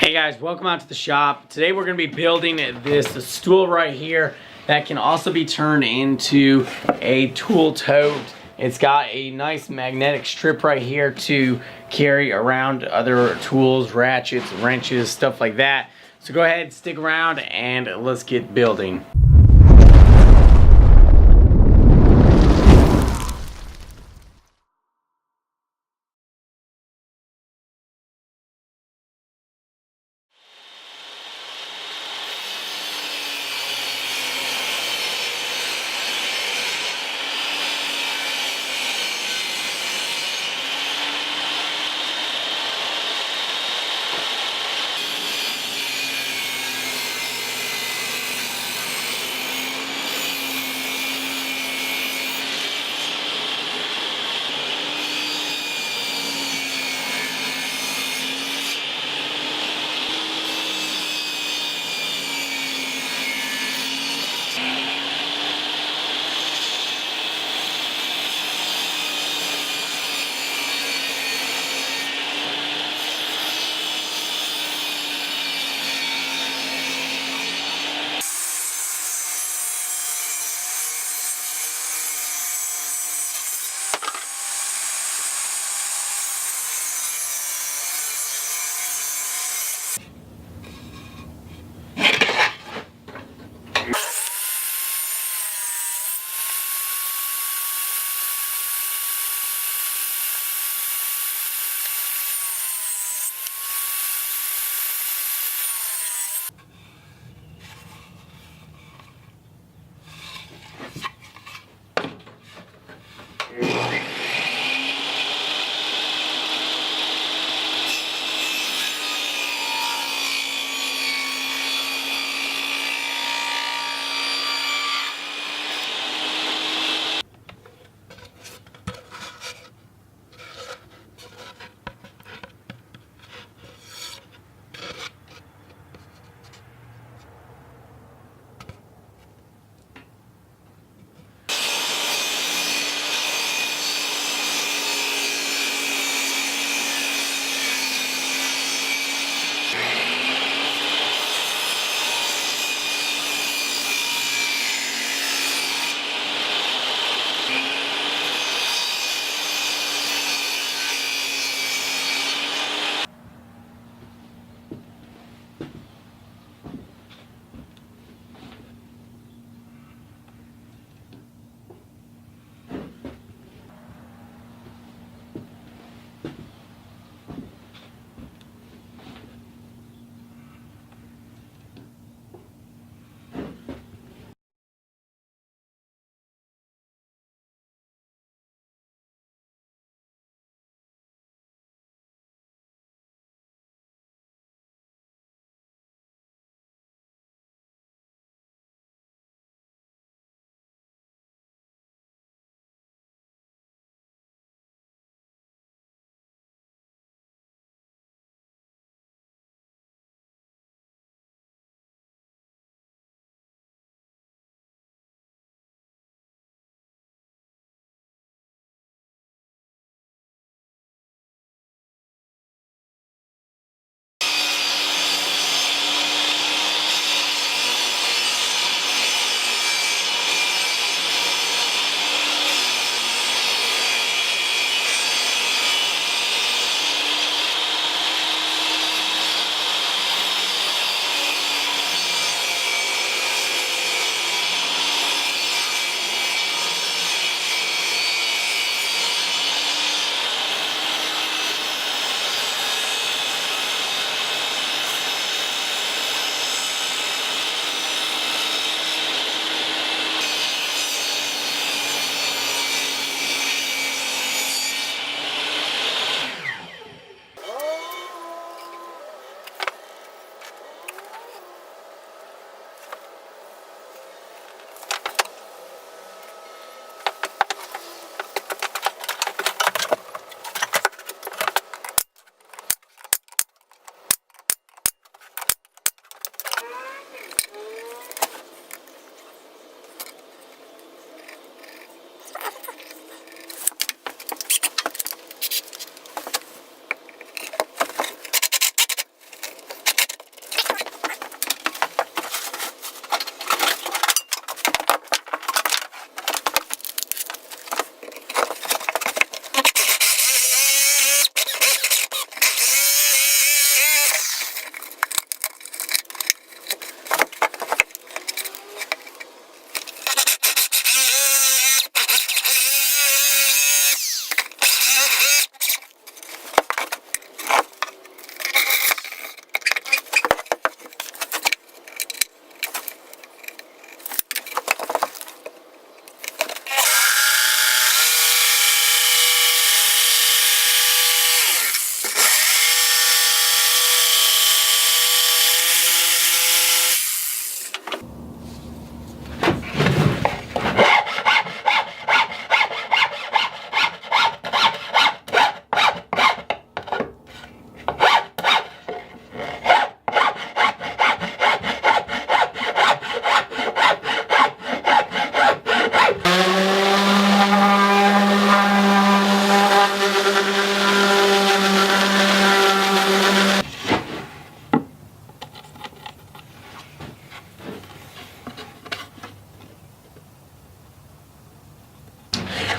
Hey guys, welcome out to the shop. Today we're going to be building this stool right here that can also be turned into a tool tote. It's got a nice magnetic strip right here to carry around other tools, ratchets, wrenches, stuff like that. So go ahead, stick around, and let's get building.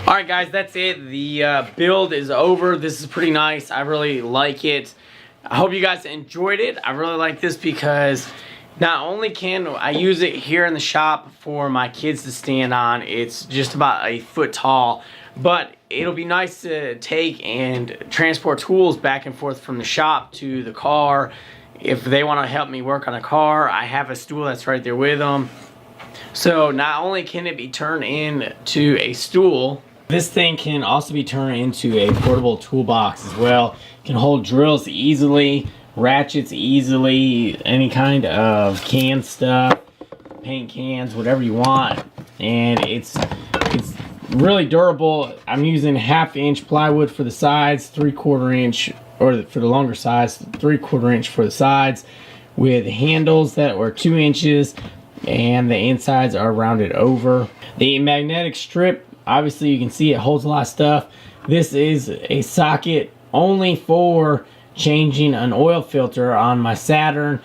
Alright guys, that's it. The build is over. This is pretty nice. I really like it. I hope you guys enjoyed it. I really like this because not only can I use it here in the shop for my kids to stand on, it's just about a foot tall, but it'll be nice to take and transport tools back and forth from the shop to the car. If they want to help me work on a car, I have a stool that's right there with them. So not only can it be turned into a stool, this thing can also be turned into a portable toolbox as well. It can hold drills easily, ratchets easily, any kind of can stuff, paint cans, whatever you want. And it's really durable. I'm using 1/2 inch plywood for the sides, 3/4 inch, or for the longer size, 3/4 inch for the sides, with handles that were 2 inches, and the insides are rounded over. The magnetic strip, obviously you can see it holds a lot of stuff. This is a socket only for changing an oil filter on my Saturn,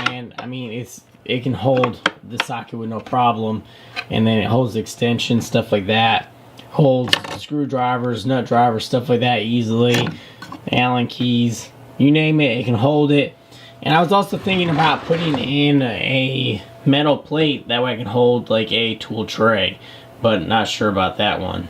and I mean it can hold the socket with no problem, and then it holds extensions, stuff like that. Holds screwdrivers, nut drivers, stuff like that easily. Allen keys, you name it, it can hold it. And I was also thinking about putting in a metal plate, that way I can hold like a tool tray, but not sure about that one.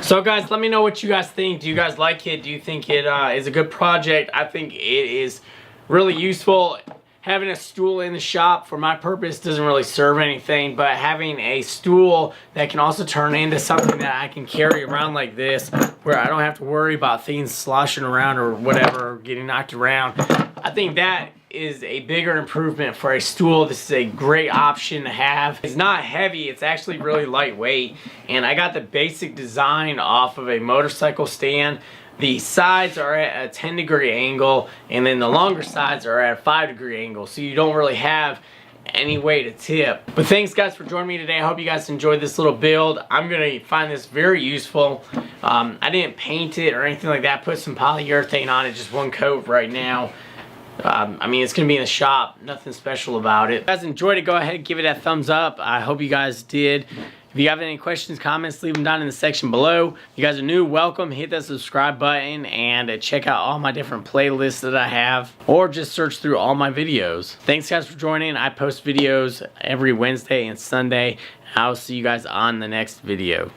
So guys, let me know what you guys think. Do you guys like it? Do you think it is a good project? I think it is really useful. Having a stool in the shop for my purpose doesn't really serve anything, but having a stool that can also turn into something that I can carry around like this, where I don't have to worry about things sloshing around or whatever, or getting knocked around, I think that is a bigger improvement for a stool. This is a great option to have. It's not heavy, it's actually really lightweight, and I got the basic design off of a motorcycle stand. The sides are at a 10-degree angle, and then the longer sides are at a 5-degree angle, so you don't really have any way to tip. But thanks guys for joining me today. I hope you guys enjoyed this little build. I'm gonna find this very useful. I didn't paint it or anything like that. Put some polyurethane on it, just one coat right now. I mean, it's gonna be in the shop, nothing special about it. If you guys enjoyed it, go ahead and give it a thumbs up. I hope you guys did. If you have any questions, comments, leave them down in the section below. If you guys are new, welcome. Hit that subscribe button and check out all my different playlists that I have, or just search through all my videos. Thanks guys for joining. I post videos every Wednesday and Sunday. I'll see you guys on the next video.